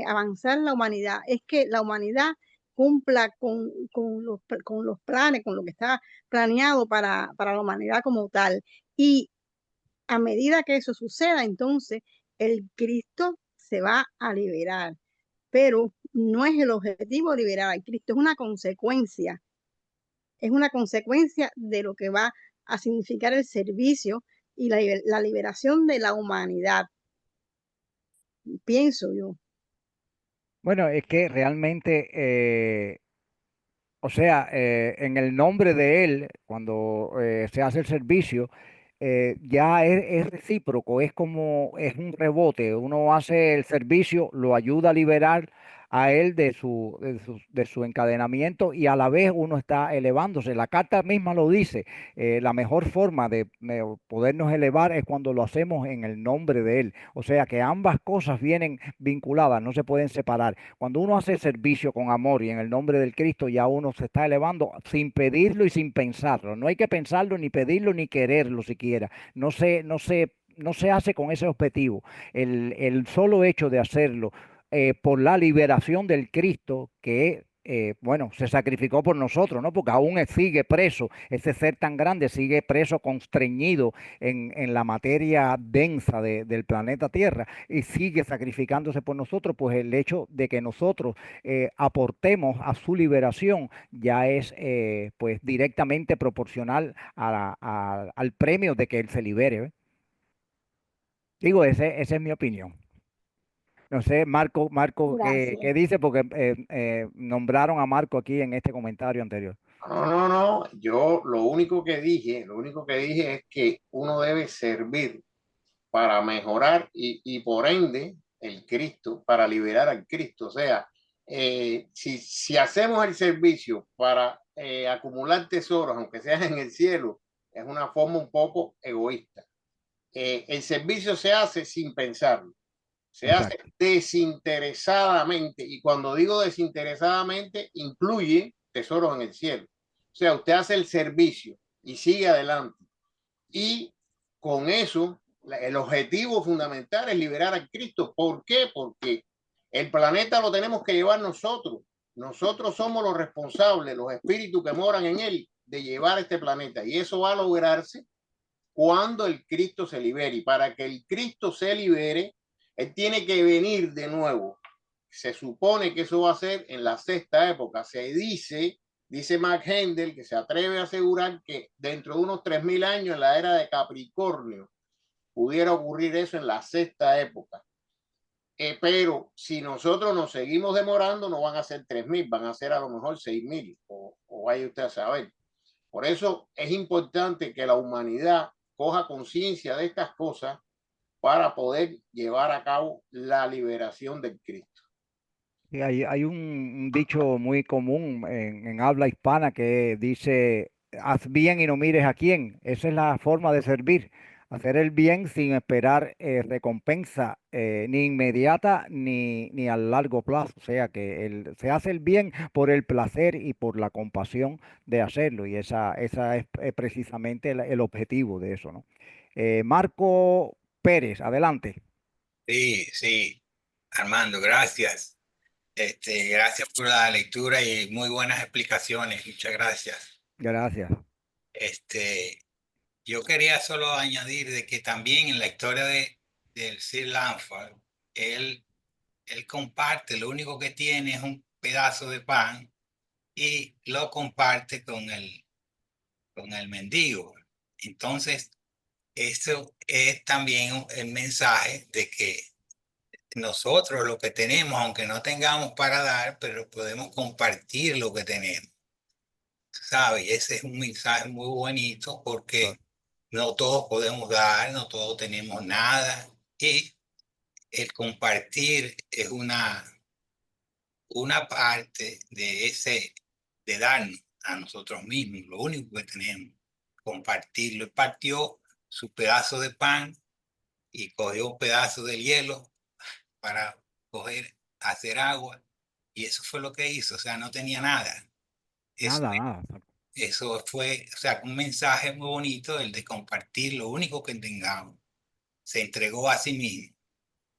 avanzar la humanidad, es que la humanidad cumpla con los planes, con lo que está planeado para la humanidad como tal. Y a medida que eso suceda, entonces el Cristo se va a liberar. Pero no es el objetivo liberar al Cristo, es una consecuencia. Es una consecuencia de lo que va a significar el servicio y la liberación de la humanidad. Pienso yo. Bueno, es que realmente, o sea, en el nombre de él, cuando se hace el servicio, ya es recíproco, es un rebote. Uno hace el servicio, lo ayuda a liberar a él de su encadenamiento, y a la vez uno está elevándose. La carta misma lo dice, la mejor forma de podernos elevar es cuando lo hacemos en el nombre de él. O sea que ambas cosas vienen vinculadas, no se pueden separar. Cuando uno hace servicio con amor y en el nombre del Cristo, ya uno se está elevando sin pedirlo y sin pensarlo. No hay que pensarlo, ni pedirlo, ni quererlo siquiera. No se hace con ese objetivo. El solo hecho de hacerlo por la liberación del Cristo, que bueno, se sacrificó por nosotros, ¿no? Porque aún sigue preso, ese ser tan grande sigue preso, constreñido en la materia densa del planeta Tierra, y sigue sacrificándose por nosotros. Pues el hecho de que nosotros aportemos a su liberación ya es pues directamente proporcional al premio de que él se libere, ¿eh? Digo, esa es mi opinión. No sé, Marco, ¿qué dice? Porque nombraron a Marco aquí en este comentario anterior. No. Yo lo único que dije es que uno debe servir para mejorar y por ende el Cristo, para liberar al Cristo. O sea, si hacemos el servicio para acumular tesoros, aunque sea en el cielo, es una forma un poco egoísta. El servicio se hace sin pensarlo. Se hace desinteresadamente, y cuando digo desinteresadamente, incluye tesoros en el cielo. O sea, usted hace el servicio y sigue adelante. Y con eso, el objetivo fundamental es liberar a Cristo. ¿Por qué? Porque el planeta lo tenemos que llevar nosotros. Nosotros somos los responsables, los espíritus que moran en él, de llevar este planeta. Y eso va a lograrse cuando el Cristo se libere. Y para que el Cristo se libere, él tiene que venir de nuevo. Se supone que eso va a ser en la sexta época. Se dice Mark Hendel, que se atreve a asegurar que dentro de unos 3000 años, en la era de Capricornio, pudiera ocurrir eso en la sexta época. Pero si nosotros nos seguimos demorando, no van a ser 3000, van a ser a lo mejor 6000, o vaya usted a saber. Por eso es importante que la humanidad coja conciencia de estas cosas para poder llevar a cabo la liberación del Cristo. Y hay un dicho muy común en habla hispana que dice, haz bien y no mires a quién. Esa es la forma de servir, hacer el bien sin esperar recompensa ni inmediata ni a largo plazo. O sea que se hace el bien por el placer y por la compasión de hacerlo. Y esa es precisamente el objetivo de eso, ¿no? Marco Pérez, adelante. Sí, sí, Armando, gracias. Gracias por la lectura y muy buenas explicaciones. Muchas gracias. Gracias. Este, yo quería solo añadir de que también en la historia del Sir Lanford, él, él comparte, lo único que tiene es un pedazo de pan y lo comparte con el mendigo. Entonces, eso es también el mensaje de que nosotros lo que tenemos, aunque no tengamos para dar, pero podemos compartir lo que tenemos, ¿sabes? Ese es un mensaje muy bonito porque no todos podemos dar, no todos tenemos nada y el compartir es una parte de darnos a nosotros mismos, lo único que tenemos, compartirlo. Él partió su pedazo de pan y cogió un pedazo de hielo para hacer agua, y eso fue lo que hizo, o sea, no tenía nada. Eso, Nada. eso fue, o sea, un mensaje muy bonito, el de compartir lo único que tengamos. Se entregó a sí mismo.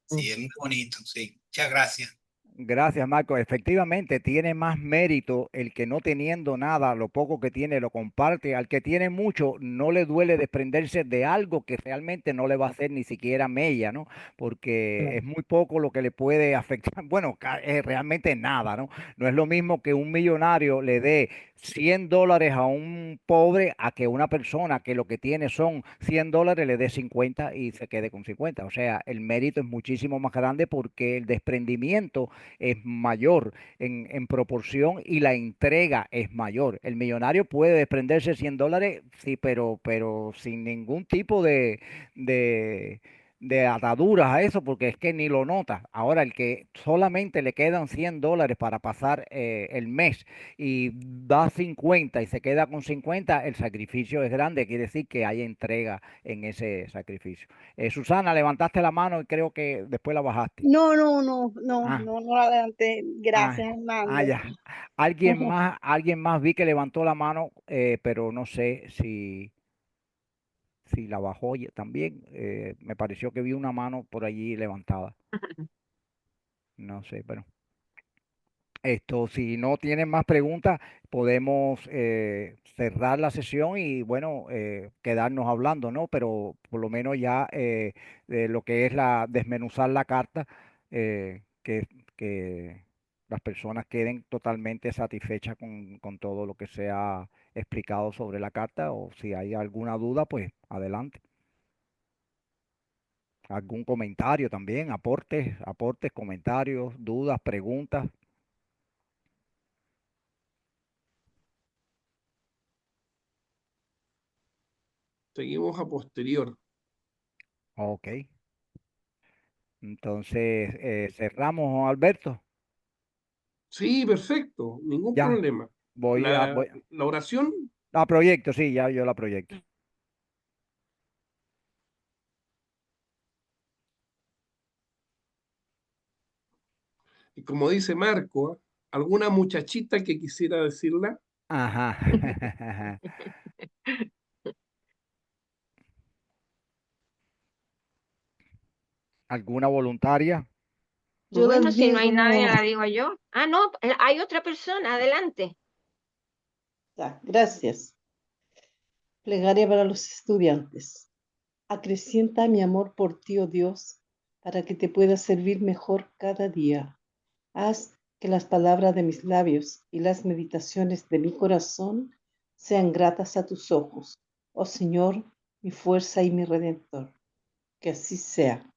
Sí, es muy bonito, sí. Muchas gracias. Gracias, Marco. Efectivamente, tiene más mérito el que no teniendo nada, lo poco que tiene lo comparte. Al que tiene mucho, no le duele desprenderse de algo que realmente no le va a hacer ni siquiera mella, ¿no? Porque es muy poco lo que le puede afectar. Bueno, realmente nada, ¿no? No es lo mismo que un millonario le dé $100 a un pobre a que una persona que lo que tiene son $100 le dé 50 y se quede con 50. O sea, el mérito es muchísimo más grande porque el desprendimiento es mayor en proporción y la entrega es mayor. El millonario puede desprenderse $100, sí, pero sin ningún tipo de, de ataduras a eso, porque es que ni lo nota. Ahora, el que solamente le quedan $100 para pasar el mes y da 50 y se queda con 50, el sacrificio es grande, quiere decir que hay entrega en ese sacrificio. Susana, levantaste la mano y creo que después la bajaste. No Ah, la adelanté. ah, Gracias, Armando. ya. Alguien más vi que levantó la mano, pero no sé si la bajó también. Me pareció que vi una mano por allí levantada. No sé, bueno. Esto, si no tienen más preguntas, podemos cerrar la sesión y bueno, quedarnos hablando, ¿no? Pero por lo menos ya de lo que es desmenuzar la carta, que las personas queden totalmente satisfechas con todo lo que se ha explicado sobre la carta, o si hay alguna duda, pues adelante. Algún comentario también, aportes, comentarios, dudas, preguntas. Seguimos a posterior. Ok. Entonces, cerramos, Alberto. Sí, perfecto, ningún Ya, problema. voy a, La, voy la oración, a proyecto, sí, ya yo la proyecto. y como dice Marco, alguna muchachita que quisiera decirla. Ajá. ¿Alguna voluntaria? Yo Bueno, les si no hay nadie, digo, la digo yo. Ah, no, hay otra persona, adelante. Ya, gracias. Plegaria para los estudiantes. Acrecienta mi amor por ti, oh Dios, para que te pueda servir mejor cada día. Haz que las palabras de mis labios y las meditaciones de mi corazón sean gratas a tus ojos, oh Señor, mi fuerza y mi redentor. Que así sea.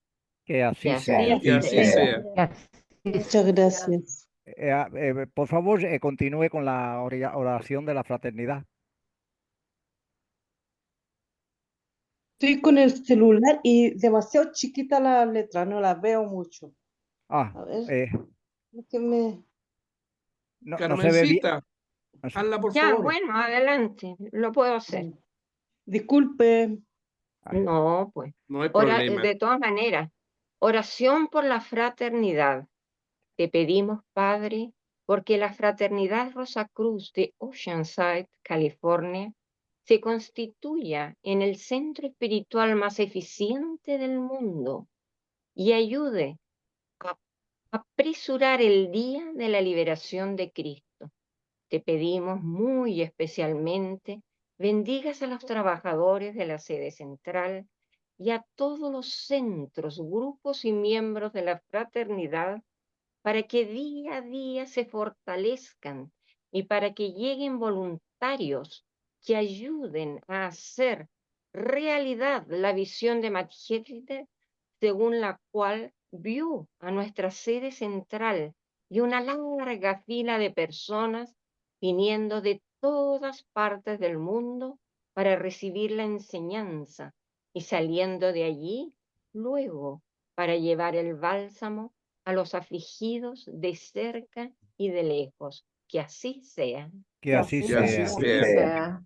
Que así Que sea. así Que así sea. sea. Muchas gracias. Por favor, continúe con la oración de la fraternidad. Estoy con el celular y demasiado chiquita la letra, no la veo mucho. Ah, A ver, eh, que me... no se ve bien. Carmencita, No sé. hazla por Ya, favor. bueno, adelante, lo puedo hacer. Disculpe. Ay, No, pues. No hay problema. De todas maneras, oración por la fraternidad. Te pedimos, Padre, porque la Fraternidad Rosacruz de Oceanside, California, se constituya en el centro espiritual más eficiente del mundo y ayude a apresurar el día de la liberación de Cristo. Te pedimos muy especialmente bendigas a los trabajadores de la sede central y a todos los centros, grupos y miembros de la fraternidad para que día a día se fortalezcan y para que lleguen voluntarios que ayuden a hacer realidad la visión de Matt Hitler, según la cual vio a nuestra sede central y una larga fila de personas viniendo de todas partes del mundo para recibir la enseñanza y saliendo de allí luego para llevar el bálsamo a los afligidos de cerca y de lejos. Que así sea. que así Que así sea. sea.